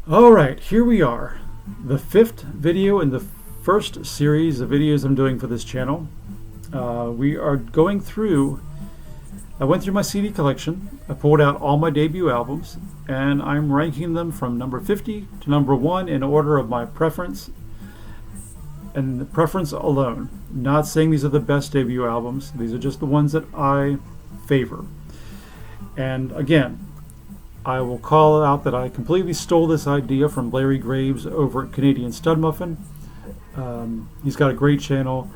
Alright, here we are. The fifth video in the first series of videos I'm doing for this channel. We are going through, I went through my CD collection, I pulled out all my debut albums, and I'm ranking them from number 50 to number 1 in order of my preference, and the preference alone. Not saying these are the best debut albums, these are just the ones that I favor. And again, I will call out that I completely stole this idea from Larry Graves over at Canadian Stud Muffin. He's got a great channel.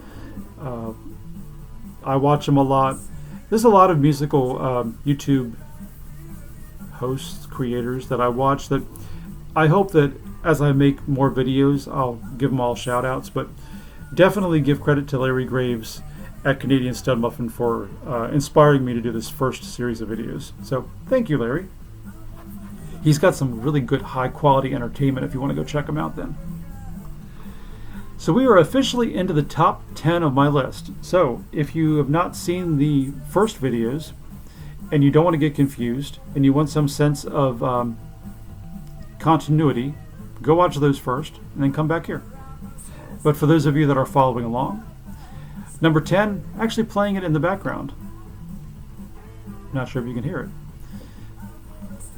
I watch him a lot. There's a lot of musical YouTube hosts, creators that I watch that I hope that as I make more videos, I'll give them all shout outs, but definitely give credit to Larry Graves at Canadian Stud Muffin for inspiring me to do this first series of videos. So thank you, Larry. He's got some really good high quality entertainment if you want to go check him out then. So we are officially into the top 10 of my list. So if you have not seen the first videos and you don't want to get confused and you want some sense of continuity, go watch those first and then come back here. But for those of you that are following along, number 10, actually playing it in the background. Not sure if you can hear it.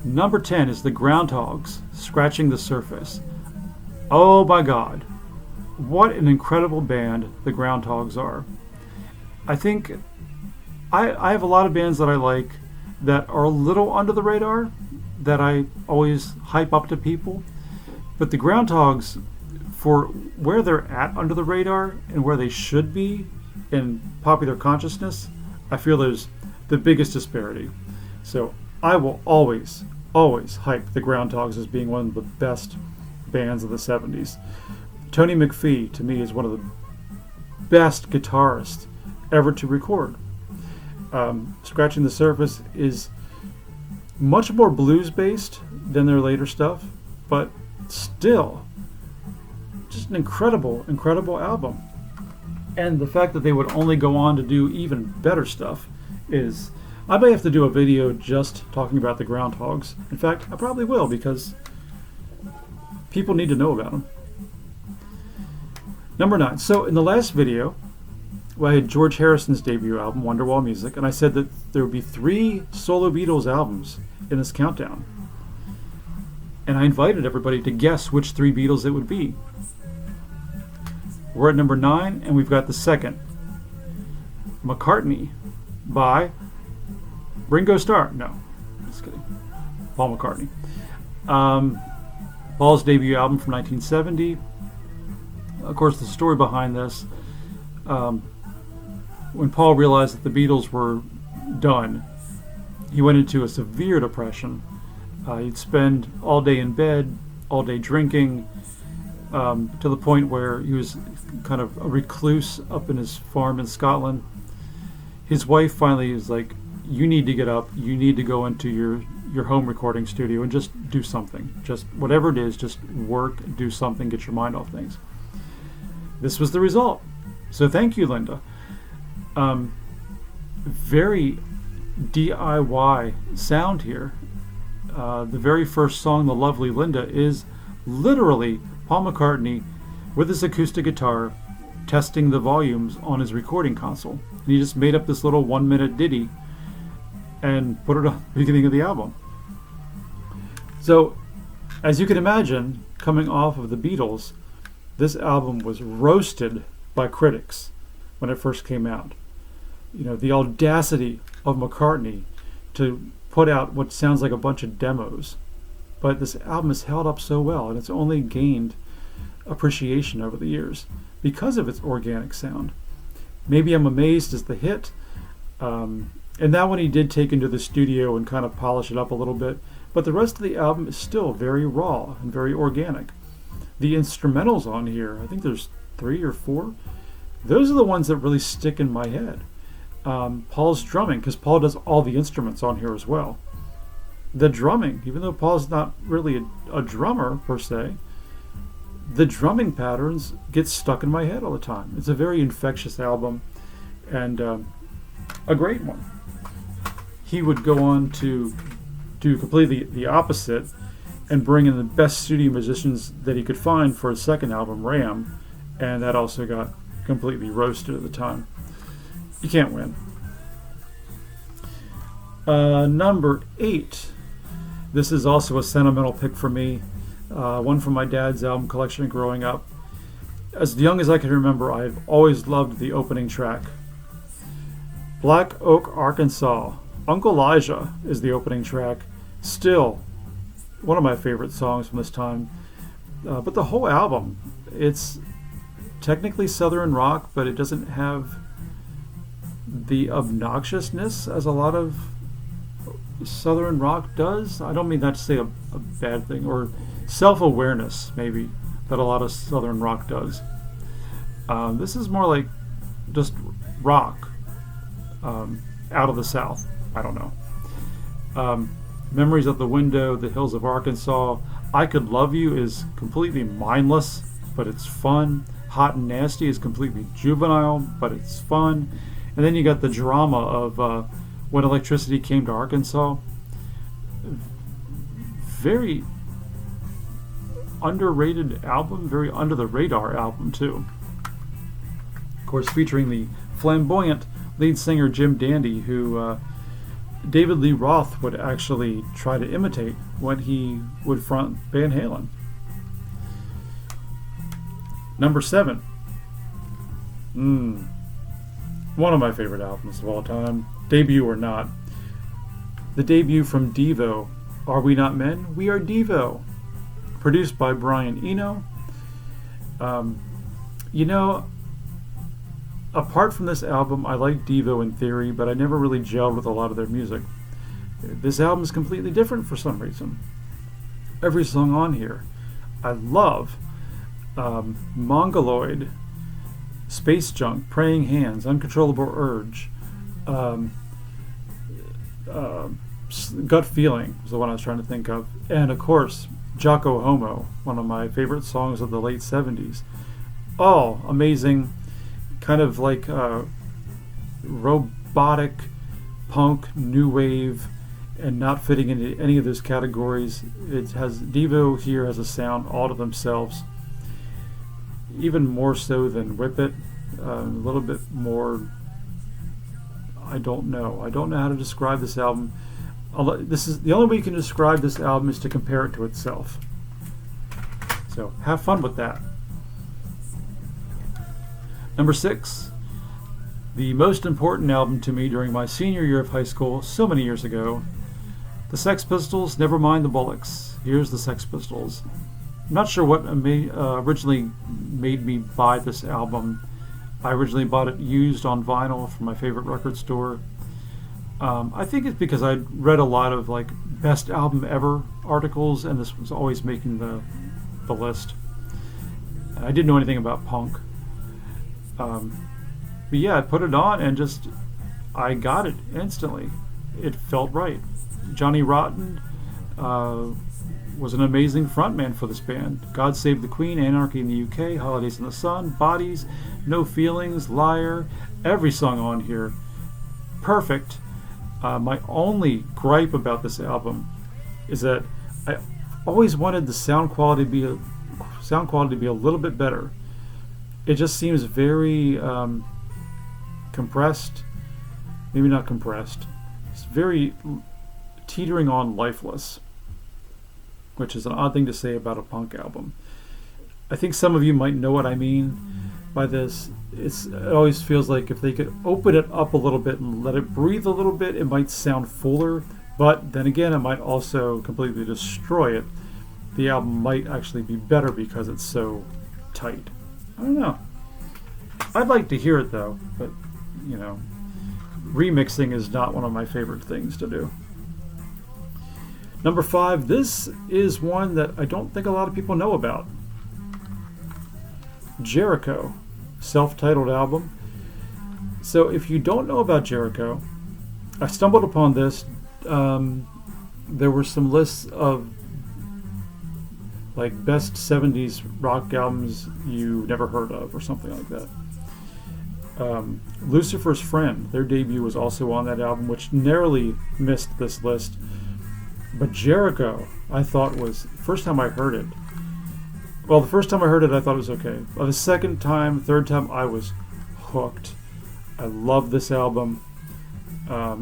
Number 10 is the Groundhogs, Scratching the Surface. Oh my God, what an incredible band the Groundhogs are. I think I have a lot of bands that I like that are a little under the radar, that I always hype up to people. But the Groundhogs, for where they're at under the radar and where they should be in popular consciousness, I feel there's the biggest disparity. So I will always hype the Groundhogs as being one of the best bands of the 70s. Tony McPhee, to me, is one of the best guitarists ever to record. Scratching the Surface is much more blues-based than their later stuff, but still, just an incredible album. And the fact that they would only go on to do even better stuff is... I may have to do a video just talking about the Groundhogs. In fact, I probably will, because people need to know about them. Number 9. So in the last video, I had George Harrison's debut album, Wonderwall Music, and I said that there would be 3 solo Beatles albums in this countdown. And I invited everybody to guess which 3 Beatles it would be. We're at number 9, and we've got the second. McCartney by Ringo Starr. No, just kidding. Paul McCartney. Paul's debut album from 1970. Of course, the story behind this, when Paul realized that the Beatles were done, he went into a severe depression. He'd spend all day in bed, all day drinking, to the point where he was kind of a recluse up in his farm in Scotland. His wife finally was like, you need to get up, you need to go into your home recording studio and just do something. Just whatever it is, just work, do something, get your mind off things. This was the result. So thank you, Linda. Very DIY sound here. The very first song, The Lovely Linda, is literally Paul McCartney with his acoustic guitar testing the volumes on his recording console. And he just made up this little 1-minute ditty and put it on the beginning of the album. So, as you can imagine, coming off of the Beatles, this album was roasted by critics when it first came out. You know, the audacity of McCartney to put out what sounds like a bunch of demos. But this album has held up so well, and it's only gained appreciation over the years because of its organic sound. Maybe I'm Amazed is the hit. And that one he did take into the studio and kind of polish it up a little bit. But the rest of the album is still very raw and very organic. The instrumentals on here, I think there's 3 or 4. Those are the ones that really stick in my head. Paul's drumming, because Paul does all the instruments on here as well. The drumming, even though Paul's not really a drummer per se, the drumming patterns get stuck in my head all the time. It's a very infectious album and a great one. He would go on to do completely the opposite and bring in the best studio musicians that he could find for his second album, Ram, and that also got completely roasted at the time. You can't win. Number 8. This is also a sentimental pick for me. One from my dad's album collection growing up. As young as I can remember, I've always loved the opening track. Black Oak, Arkansas. Uncle Elijah is the opening track. Still one of my favorite songs from this time. But the whole album, it's technically Southern rock, but it doesn't have the obnoxiousness as a lot of Southern rock does. I don't mean that to say a bad thing, or self-awareness maybe, that a lot of Southern rock does. This is more like just rock out of the South. I don't know. Memories of the Window, The Hills of Arkansas. I Could Love You is completely mindless, but it's fun. Hot and Nasty is completely juvenile, but it's fun. And then you got the drama of When Electricity Came to Arkansas. Very underrated album, very under the radar album too. Of course, featuring the flamboyant lead singer Jim Dandy, who David Lee Roth would actually try to imitate when he would front Van Halen. Number 7. One of my favorite albums of all time, debut or not. The debut from Devo, Are We Not Men? We Are Devo. Produced by Brian Eno. Apart from this album, I like Devo in theory, but I never really gelled with a lot of their music. This album is completely different for some reason. Every song on here I love. Mongoloid, Space Junk, Praying Hands, Uncontrollable Urge, Gut Feeling was the one I was trying to think of, and of course Jocko Homo, one of my favorite songs of the late 70s. All amazing, kind of like robotic punk, new wave, and not fitting into any of those categories. It has Devo here has a sound all to themselves, even more so than Whip It. A little bit more. I don't know how to describe this album. This is the only way you can describe this album is to compare it to itself. So have fun with that. Number 6, the most important album to me during my senior year of high school, so many years ago, the Sex Pistols, Nevermind the Bollocks. Here's the Sex Pistols. I'm not sure what originally made me buy this album. I originally bought it used on vinyl from my favorite record store. I think it's because I'd read a lot of like best album ever articles, and this was always making the list. I didn't know anything about punk. But yeah, I put it on and I got it instantly. It felt right. Johnny Rotten was an amazing frontman for this band. God Save the Queen, Anarchy in the UK, Holidays in the Sun, Bodies, No Feelings, Liar, every song on here, perfect. My only gripe about this album is that I always wanted the sound quality to be a little bit better. It just seems very compressed, maybe not compressed. It's very teetering on lifeless, which is an odd thing to say about a punk album. I think some of you might know what I mean by this. It always feels like if they could open it up a little bit and let it breathe a little bit, it might sound fuller, but then again, it might also completely destroy it. The album might actually be better because it's so tight. I don't know. I'd like to hear it though, but remixing is not one of my favorite things to do. Number 5, this is one that I don't think a lot of people know about. Jericho, self-titled album. So if you don't know about Jericho, I stumbled upon this. There were some lists of like best 70s rock albums you never heard of or something like that. Lucifer's Friend, their debut was also on that album, which narrowly missed this list. But Jericho, I thought was, first time I heard it, well, the first time I heard it, I thought it was okay. But the second time, third time, I was hooked. I love this album.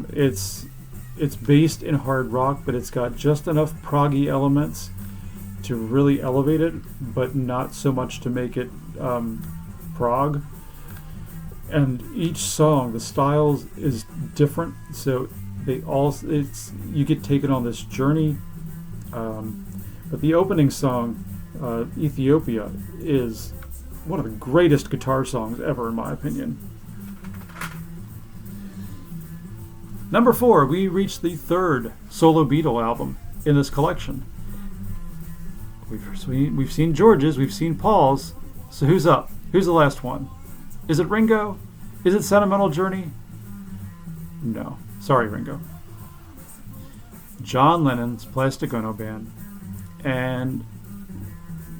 It's based in hard rock, but it's got just enough proggy elements to really elevate it, but not so much to make it prog. And each song, the styles is different, so you get taken on this journey. But the opening song, Ethiopia, is one of the greatest guitar songs ever, in my opinion. Number 4, we reached the third solo Beatle album in this collection. We've seen George's, we've seen Paul's, so who's up? Who's the last one? Is it Ringo? Is it Sentimental Journey? No. Sorry, Ringo. John Lennon's Plastic Ono Band. And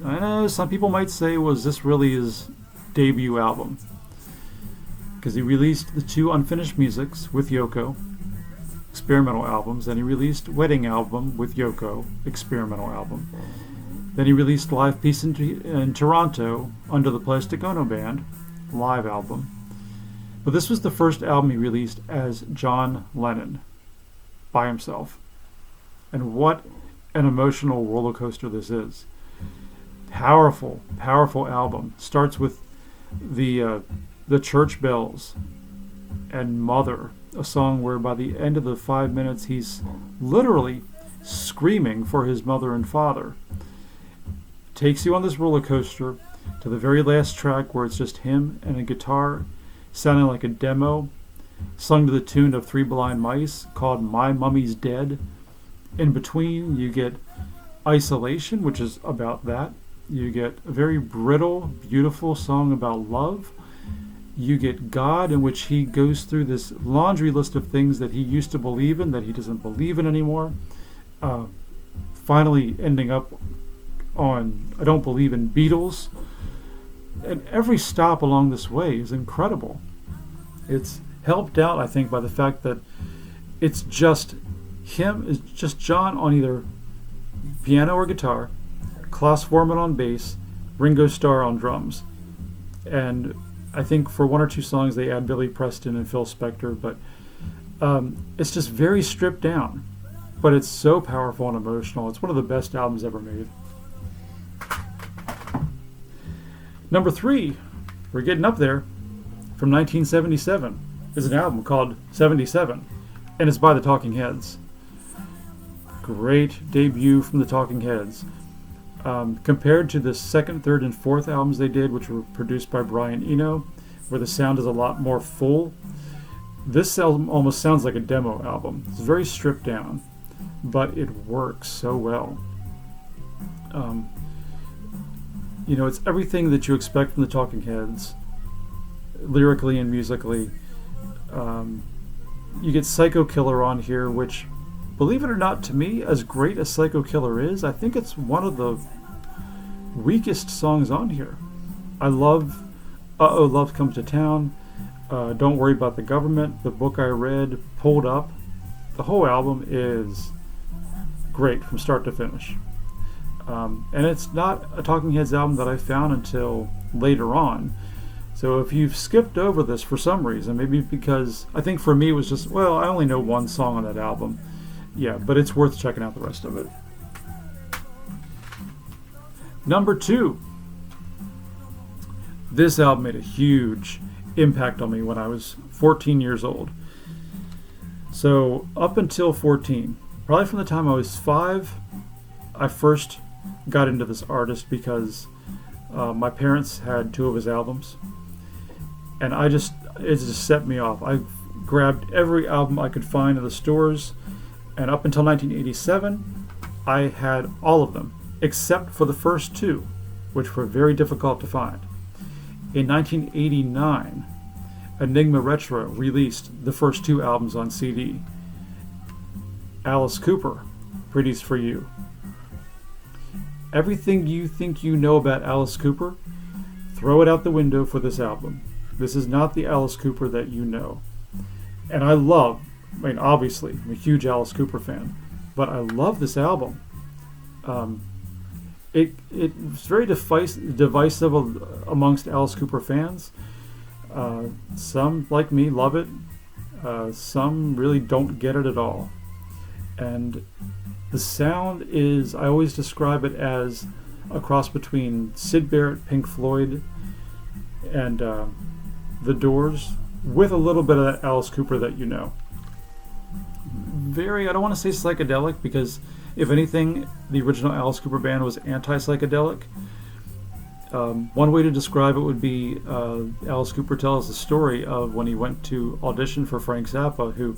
I know some people might say, was this really his debut album? Because he released the 2 Unfinished Musics with Yoko, experimental albums. Then he released Wedding Album with Yoko, experimental album. Then he released Live Peace in Toronto under the Plastic Ono Band, live album. But this was the first album he released as John Lennon, by himself. And what an emotional roller coaster this is. Powerful, powerful album. Starts with the church bells and Mother, a song where by the end of the 5 minutes he's literally screaming for his mother and father. Takes you on this roller coaster to the very last track where it's just him and a guitar sounding like a demo, sung to the tune of Three Blind Mice, called My Mummy's Dead. In between, you get Isolation, which is about that. You get a very brittle, beautiful song about love. You get God, in which he goes through this laundry list of things that he used to believe in, that he doesn't believe in anymore. Finally ending up on I Don't Believe in Beatles. And every stop along this way is incredible. It's helped out, I think, by the fact that it's just him, it's just John on either piano or guitar, Klaus Voormann on bass, Ringo Starr on drums. And I think for 1 or 2 songs they add Billy Preston and Phil Spector, but it's just very stripped down. But it's so powerful and emotional. It's one of the best albums ever made. Number 3, we're getting up there, from 1977, is an album called 77, and it's by the Talking Heads. Great debut from the Talking Heads. Compared to the second, third, and fourth albums they did, which were produced by Brian Eno, where the sound is a lot more full, this album almost sounds like a demo album. It's very stripped down, but it works so well. It's everything that you expect from the Talking Heads, lyrically and musically. You get Psycho Killer on here, which, believe it or not, to me, as great as Psycho Killer is, I think it's one of the weakest songs on here. I love Uh-Oh, Love Comes to Town, Don't Worry About the Government, The Book I Read, Pulled Up. The whole album is great from start to finish. And it's not a Talking Heads album that I found until later on. So if you've skipped over this for some reason, maybe because, I think for me it was just, well, I only know one song on that album. Yeah, but it's worth checking out the rest of it. Number 2. This album made a huge impact on me when I was 14 years old. So up until 14, probably from the time I was 5, I first got into this artist because my parents had 2 of his albums, and it just set me off. I grabbed every album I could find in the stores, and up until 1987, I had all of them, except for the first 2, which were very difficult to find. In 1989, Enigma Retro released the first 2 albums on CD. Alice Cooper, Pretty's for You. Everything you think you know about Alice Cooper, throw it out the window for this album. This is not the Alice Cooper that you know. And obviously, I'm a huge Alice Cooper fan. but I love this album. It's very divisive amongst Alice Cooper fans. Some, like me, love it. Some really don't get it at all. And the sound is, I always describe it as a cross between Syd Barrett, Pink Floyd, and The Doors, with a little bit of that Alice Cooper that you know. Very, I don't want to say psychedelic, because if anything, the original Alice Cooper band was anti-psychedelic. One way to describe it would be Alice Cooper tells the story of when he went to audition for Frank Zappa, who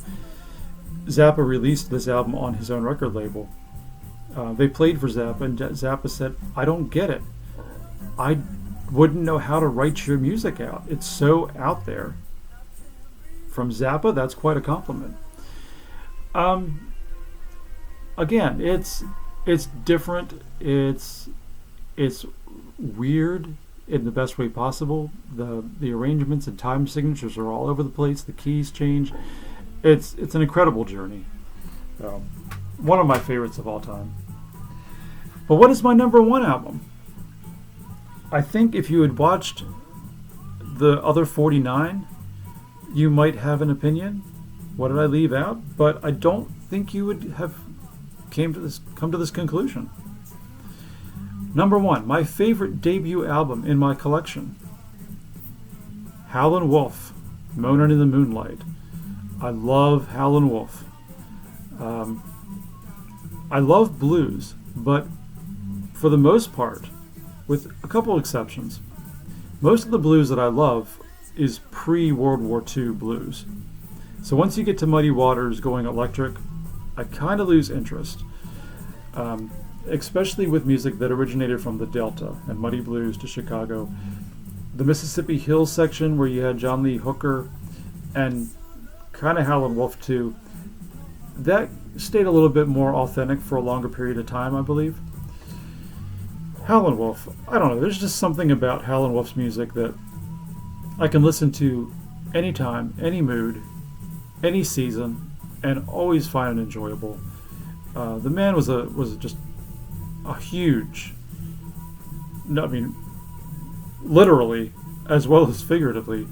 Zappa released this album on his own record label. They played for Zappa, and Zappa said, "I don't get it. I wouldn't know how to write your music out. It's so out there." From Zappa, that's quite a compliment. Again, it's different. It's weird in the best way possible. The arrangements and time signatures are all over the place. The keys change. It's an incredible journey. One of my favorites of all time. But what is my number one album? I think if you had watched the other 49, you might have an opinion. What did I leave out? But I don't think you would have come to this conclusion. Number one, my favorite debut album in my collection, Howlin' Wolf, Moanin' in the Moonlight. I love Howlin' Wolf. I love blues, but for the most part, with a couple exceptions, most of the blues that I love is pre-World War II blues. So once you get to Muddy Waters going electric, I kind of lose interest, especially with music that originated from the Delta and Muddy Blues to Chicago. The Mississippi Hills section where you had John Lee Hooker and kind of Howlin' Wolf too, that stayed a little bit more authentic for a longer period of time, I believe. Howlin' Wolf, I don't know, there's just something about Howlin' Wolf's music that I can listen to anytime, any mood, any season, and always find it enjoyable. The man was just a huge, I mean, literally as well as figuratively,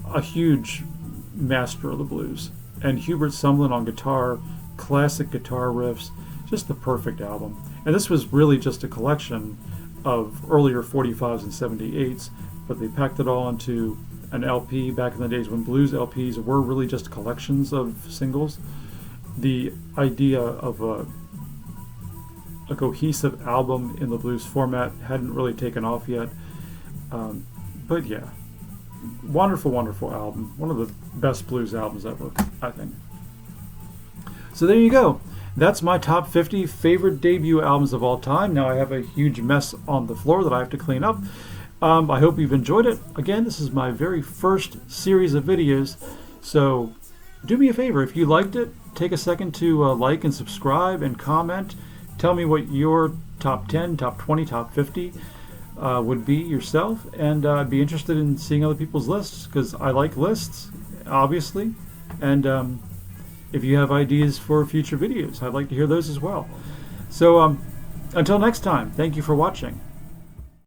a huge master of the blues. And Hubert Sumlin on guitar, classic guitar riffs, just the perfect album. And this was really just a collection of earlier 45s and 78s, but they packed it all into an LP back in the days when blues LPs were really just collections of singles. The idea of a cohesive album in the blues format hadn't really taken off yet. But yeah, wonderful, wonderful album. One of the best blues albums ever, I think. So there you go. That's my top 50 favorite debut albums of all time. Now I have a huge mess on the floor that I have to clean up. I hope you've enjoyed it. Again, this is my very first series of videos, so do me a favor. If you liked it, take a second to like and subscribe and comment. Tell me what your top 10, top 20, top 50 would be yourself, and I'd be interested in seeing other people's lists, because I like lists, obviously, and if you have ideas for future videos, I'd like to hear those as well. So until next time, thank you for watching.